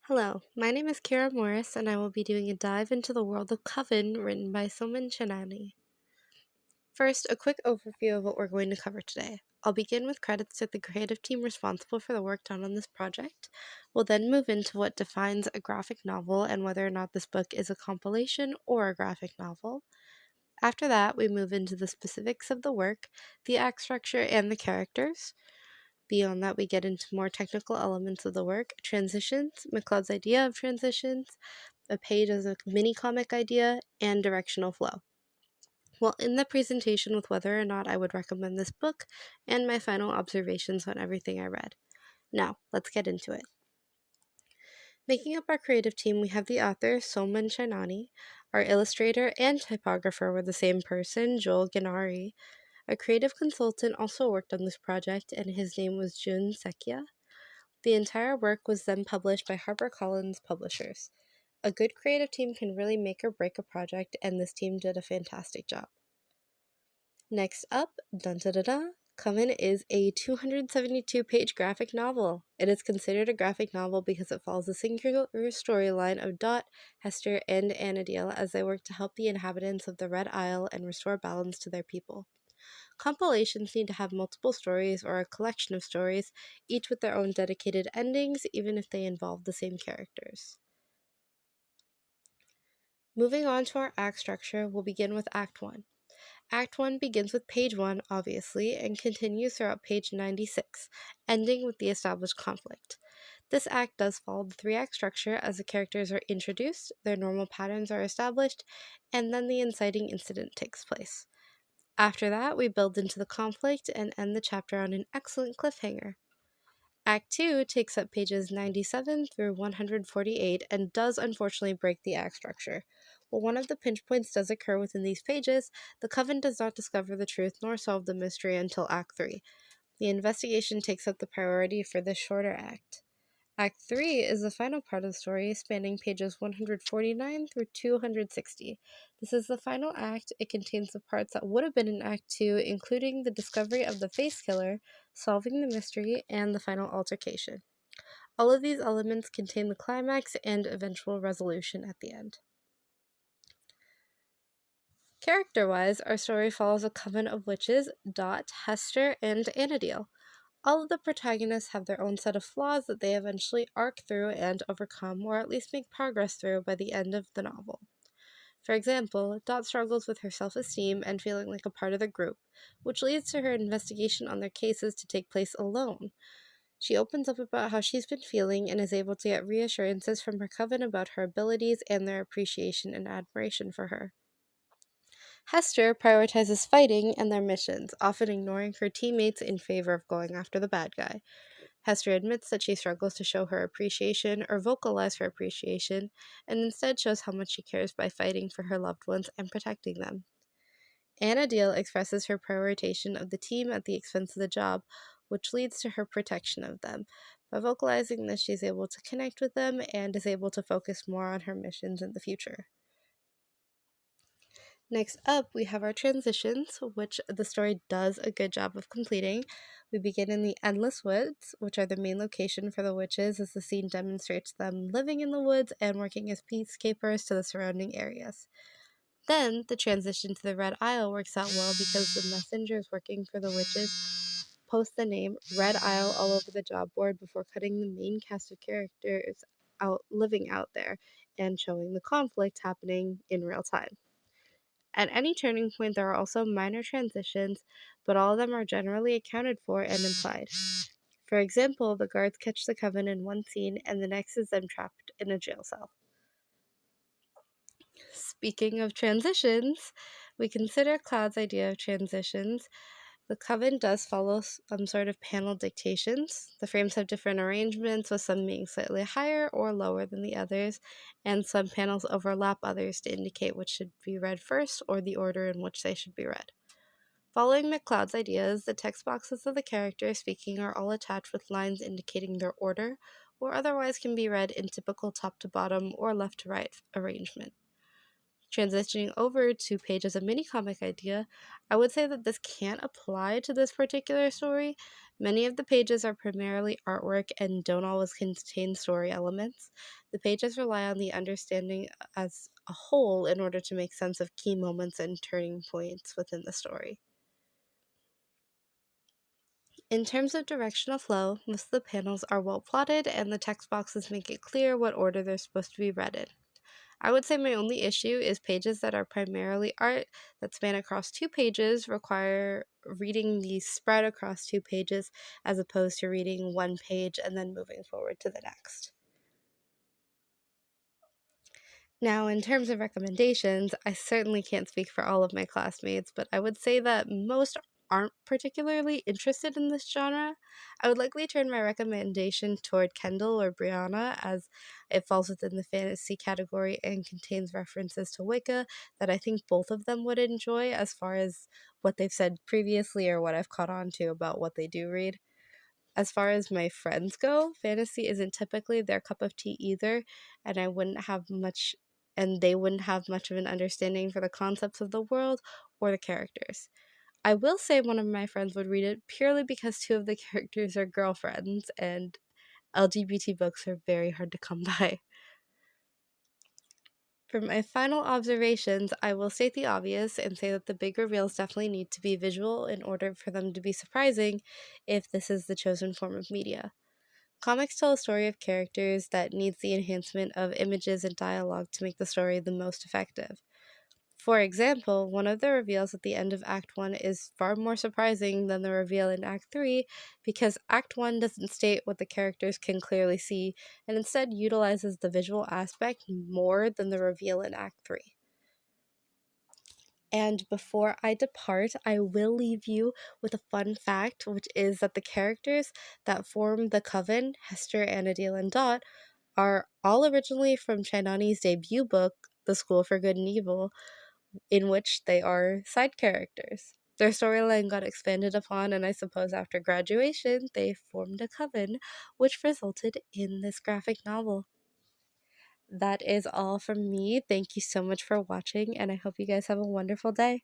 Hello, my name is Kira Morris, and I will be doing a dive into the world of Coven written by Soman Chanani. First, a quick overview of what we're going to cover today. I'll begin with credits to the creative team responsible for the work done on this project. We'll then move into what defines a graphic novel and whether or not this book is a compilation or a graphic novel. After that, we move into the specifics of the work, the act structure, and the characters. Beyond that, we get into more technical elements of the work, transitions, McLeod's idea of transitions, a page as a mini comic idea, and directional flow. We'll end the presentation with whether or not I would recommend this book and my final observations on everything I read. Now, let's get into it. Making up our creative team, we have the author, Soman Chainani. Our illustrator and typographer were the same person, Joel Ganari. A creative consultant also worked on this project, and his name was Jun Sekia. The entire work was then published by HarperCollins Publishers. A good creative team can really make or break a project, and this team did a fantastic job. Next up, dun da da da, Coven is a 272-page graphic novel. It is considered a graphic novel because it follows a singular storyline of Dot, Hester, and Anadil as they work to help the inhabitants of the Red Isle and restore balance to their people. Compilations need to have multiple stories or a collection of stories, each with their own dedicated endings, even if they involve the same characters. Moving on to our act structure, we'll begin with Act 1. Act 1 begins with page 1, obviously, and continues throughout page 96, ending with the established conflict. This act does follow the 3-act structure as the characters are introduced, their normal patterns are established, and then the inciting incident takes place. After that, we build into the conflict and end the chapter on an excellent cliffhanger. Act 2 takes up pages 97 through 148 and does unfortunately break the act structure. While one of the pinch points does occur within these pages, the Coven does not discover the truth nor solve the mystery until Act 3. The investigation takes up the priority for this shorter act. Act 3 is the final part of the story, spanning pages 149 through 260. This is the final act. It contains the parts that would have been in Act 2, including the discovery of the face killer, solving the mystery, and the final altercation. All of these elements contain the climax and eventual resolution at the end. Character-wise, our story follows a coven of witches, Dot, Hester, and Anadil. All of the protagonists have their own set of flaws that they eventually arc through and overcome, or at least make progress through by the end of the novel. For example, Dot struggles with her self-esteem and feeling like a part of the group, which leads to her investigation on their cases to take place alone. She opens up about how she's been feeling and is able to get reassurances from her coven about her abilities and their appreciation and admiration for her. Hester prioritizes fighting and their missions, often ignoring her teammates in favor of going after the bad guy. Hester admits that she struggles to show her appreciation or vocalize her appreciation, and instead shows how much she cares by fighting for her loved ones and protecting them. Anna Deal expresses her prioritization of the team at the expense of the job, which leads to her protection of them. By vocalizing this, she's able to connect with them and is able to focus more on her missions in the future. Next up, we have our transitions, which the story does a good job of completing. We begin in the Endless Woods, which are the main location for the witches, as the scene demonstrates them living in the woods and working as peacekeepers to the surrounding areas. Then, the transition to the Red Isle works out well because the messengers working for the witches post the name Red Isle all over the job board before cutting the main cast of characters out living out there and showing the conflict happening in real time. At any turning point, there are also minor transitions, but all of them are generally accounted for and implied. For example, the guards catch the Coven in one scene, and the next is them trapped in a jail cell. Speaking of transitions, we consider Cloud's idea of transitions. The Coven does follow some sort of panel dictations. The frames have different arrangements, with some being slightly higher or lower than the others, and some panels overlap others to indicate which should be read first or the order in which they should be read. Following McLeod's ideas, the text boxes of the characters speaking are all attached with lines indicating their order, or otherwise can be read in typical top to bottom or left to right arrangement. Transitioning over to Pages a mini comic idea, I would say that this can't apply to this particular story. Many of the pages are primarily artwork and don't always contain story elements. The pages rely on the understanding as a whole in order to make sense of key moments and turning points within the story. In terms of directional flow, most of the panels are well plotted and the text boxes make it clear what order they're supposed to be read in. I would say my only issue is pages that are primarily art that span across 2 pages require reading these spread across 2 pages as opposed to reading one page and then moving forward to the next. Now, in terms of recommendations, I certainly can't speak for all of my classmates, but I would say that most aren't particularly interested in this genre. I would likely turn my recommendation toward Kendall or Brianna, as it falls within the fantasy category and contains references to Wicca that I think both of them would enjoy as far as what they've said previously or what I've caught on to about what they do read. As far as my friends go, fantasy isn't typically their cup of tea either, and I wouldn't have much and they wouldn't have much of an understanding for the concepts of the world or the characters. I will say one of my friends would read it purely because 2 of the characters are girlfriends, and LGBT books are very hard to come by. For my final observations, I will state the obvious and say that the big reveals definitely need to be visual in order for them to be surprising if this is the chosen form of media. Comics tell a story of characters that needs the enhancement of images and dialogue to make the story the most effective. For example, one of the reveals at the end of Act 1 is far more surprising than the reveal in Act 3 because Act 1 doesn't state what the characters can clearly see and instead utilizes the visual aspect more than the reveal in Act 3. And before I depart, I will leave you with a fun fact, which is that the characters that form the Coven, Hester, Anadil, and Dot, are all originally from Chainani's debut book, The School for Good and Evil, in which they are side characters. Their storyline got expanded upon, and I suppose after graduation, they formed a coven, which resulted in this graphic novel. That is all from me. Thank you so much for watching, and I hope you guys have a wonderful day.